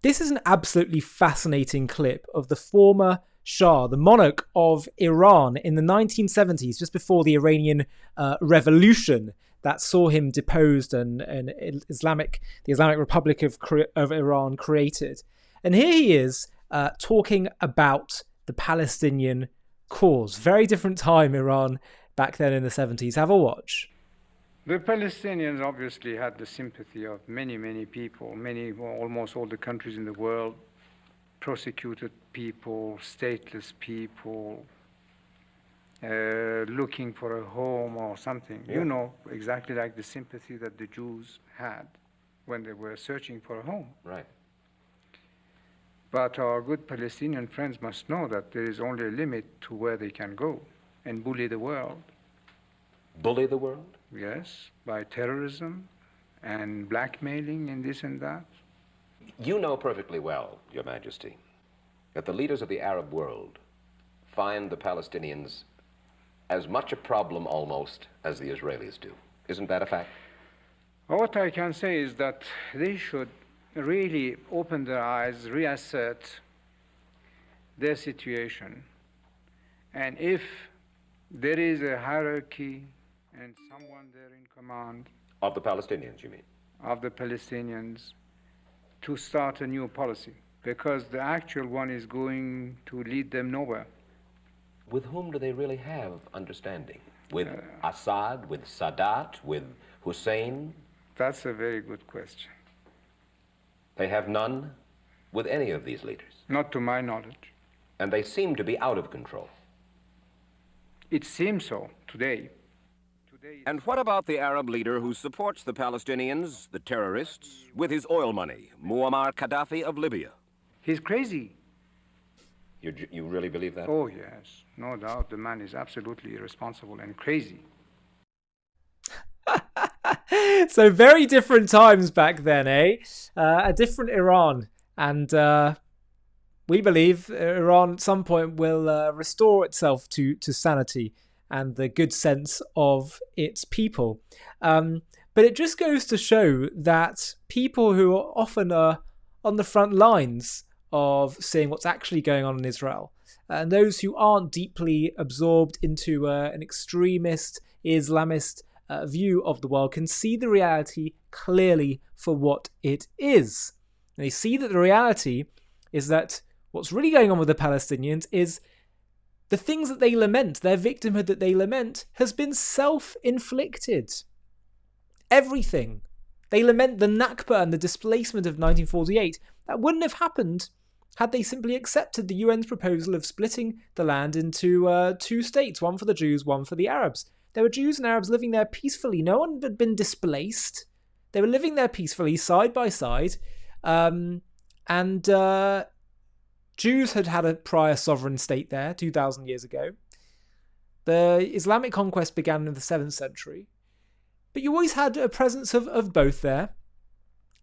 This is an absolutely fascinating clip of the former Shah, the monarch of Iran in the 1970s, just before the Iranian revolution that saw him deposed and the Islamic Republic of Iran created. And here he is talking about the Palestinian cause. Very different time, Iran, back then in the 70s. Have a watch. The Palestinians obviously had the sympathy of many, many people, almost all the countries in the world, persecuted people, stateless people, looking for a home or something. Yeah. You know, exactly like the sympathy that the Jews had when they were searching for a home. Right. But our good Palestinian friends must know that there is only a limit to where they can go and bully the world. Bully the world? Yes, by terrorism and blackmailing and this and that. You know perfectly well, Your Majesty, that the leaders of the Arab world find the Palestinians as much a problem almost as the Israelis do. Isn't that a fact? What I can say is that they should really open their eyes, reassert their situation, and if there is a hierarchy and someone there in command of the Palestinians, you mean? Of the Palestinians, to start a new policy, because the actual one is going to lead them nowhere. With whom do they really have understanding? With Assad, with Sadat, with Hussein? That's a very good question. They have none with any of these leaders? Not to my knowledge. And they seem to be out of control. It seems so today. And what about the Arab leader who supports the Palestinians, the terrorists, with his oil money, Muammar Gaddafi of Libya? He's crazy. You really believe that? Oh, yes. No doubt. The man is absolutely irresponsible and crazy. So very different times back then, eh? A different Iran. And we believe Iran at some point will restore itself to sanity and the good sense of its people. But it just goes to show that people who are often on the front lines of seeing what's actually going on in Israel, and those who aren't deeply absorbed into an extremist Islamist view of the world, can see the reality clearly for what it is. And they see that the reality is that what's really going on with the Palestinians is the things that they lament, their victimhood that they lament, has been self-inflicted. Everything. They lament the Nakba and the displacement of 1948. That wouldn't have happened had they simply accepted the UN's proposal of splitting the land into two states, one for the Jews, one for the Arabs. There were Jews and Arabs living there peacefully. No one had been displaced. They were living there peacefully, side by side. Jews had had a prior sovereign state there 2,000 years ago. The Islamic conquest began in the 7th century. But you always had a presence of both there.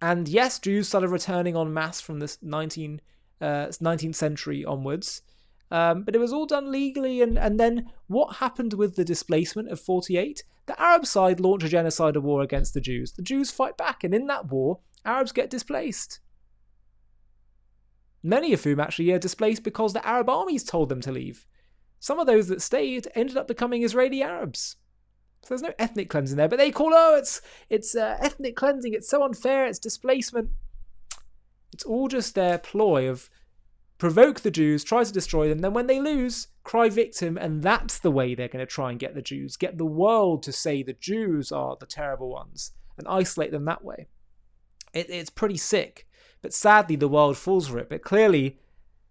And yes, Jews started returning en masse from the 19th century onwards. But it was all done legally. And then what happened with the displacement of 48? The Arab side launched a genocidal war against the Jews. The Jews fight back. And in that war, Arabs get displaced. Many of whom actually are displaced because the Arab armies told them to leave. Some of those that stayed ended up becoming Israeli Arabs. So there's no ethnic cleansing there, but they call, it's ethnic cleansing, it's so unfair, it's displacement. It's all just their ploy of provoke the Jews, try to destroy them, then when they lose, cry victim, and that's the way they're going to try and get the Jews, get the world to say the Jews are the terrible ones, and isolate them that way. It's pretty sick. But sadly, the world falls for it. But clearly,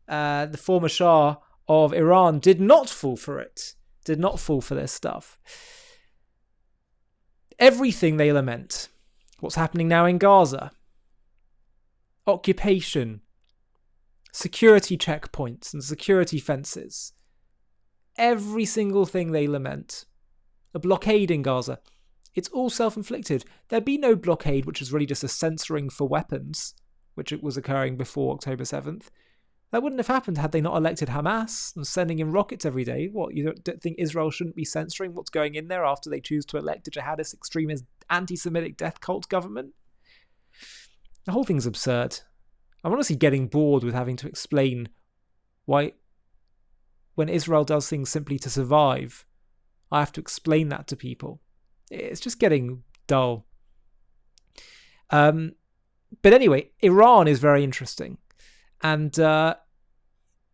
the former Shah of Iran did not fall for it. Did not fall for this stuff. Everything they lament. What's happening now in Gaza. Occupation. Security checkpoints and security fences. Every single thing they lament. A blockade in Gaza. It's all self-inflicted. There'd be no blockade, which is really just a censoring for weapons, which it was occurring before October 7th. That wouldn't have happened had they not elected Hamas and sending in rockets every day. What, you don't think Israel shouldn't be censoring what's going in there after they choose to elect a jihadist, extremist, anti-Semitic death cult government? The whole thing's absurd. I'm honestly getting bored with having to explain why, when Israel does things simply to survive, I have to explain that to people. It's just getting dull. But anyway, Iran is very interesting. And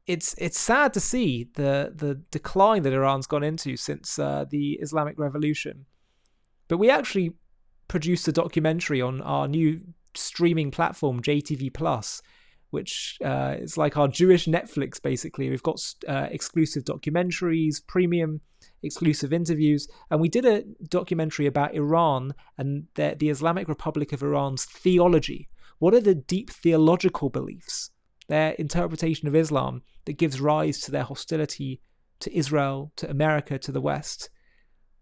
it's sad to see the decline that Iran's gone into since the Islamic Revolution. But we actually produced a documentary on our new streaming platform, JTV Plus, which is like our Jewish Netflix, basically. We've got exclusive documentaries, premium exclusive interviews, and we did a documentary about Iran and the Islamic Republic of Iran's theology. What are the deep theological beliefs, their interpretation of Islam that gives rise to their hostility to Israel, to America, to the West?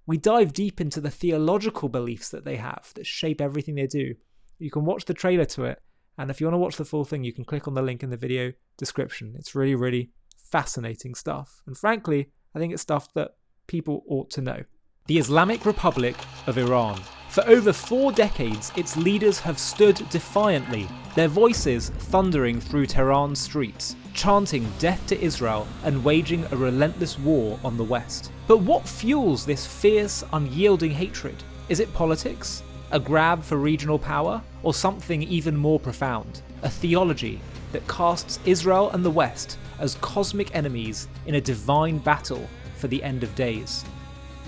We dive deep into the theological beliefs that they have that shape everything they do. You can watch the trailer to it, and if you want to watch the full thing, you can click on the link in the video description. It's really, really fascinating stuff. And frankly, I think it's stuff that people ought to know. The Islamic Republic of Iran. For over 4 decades, its leaders have stood defiantly, their voices thundering through Tehran's streets, chanting death to Israel and waging a relentless war on the West. But what fuels this fierce, unyielding hatred? Is it politics? A grab for regional power? Or something even more profound? A theology that casts Israel and the West as cosmic enemies in a divine battle for the end of days.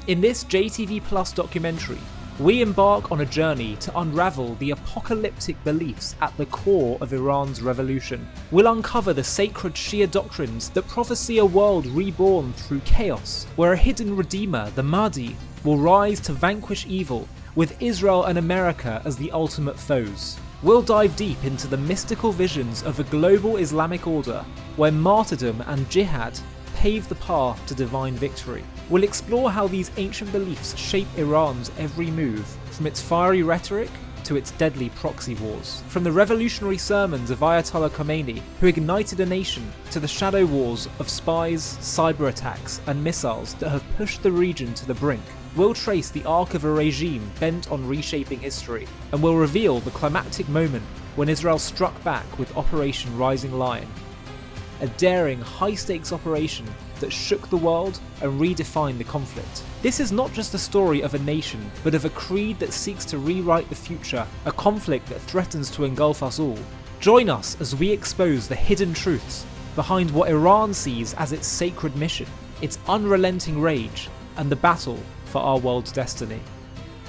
In this JTV Plus documentary, we embark on a journey to unravel the apocalyptic beliefs at the core of Iran's revolution. We'll uncover the sacred Shia doctrines that prophesy a world reborn through chaos, where a hidden redeemer, the Mahdi, will rise to vanquish evil, with Israel and America as the ultimate foes. We'll dive deep into the mystical visions of a global Islamic order, where martyrdom and jihad pave the path to divine victory. We'll explore how these ancient beliefs shape Iran's every move, from its fiery rhetoric to its deadly proxy wars. From the revolutionary sermons of Ayatollah Khomeini, who ignited a nation, to the shadow wars of spies, cyber attacks, and missiles that have pushed the region to the brink. We'll trace the arc of a regime bent on reshaping history, and we'll reveal the climactic moment when Israel struck back with Operation Rising Lion, a daring, high-stakes operation that shook the world and redefined the conflict. This is not just the story of a nation, but of a creed that seeks to rewrite the future, a conflict that threatens to engulf us all. Join us as we expose the hidden truths behind what Iran sees as its sacred mission, its unrelenting rage, and the battle for our world's destiny.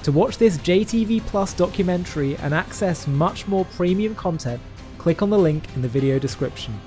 To watch this JTV Plus documentary and access much more premium content, click on the link in the video description.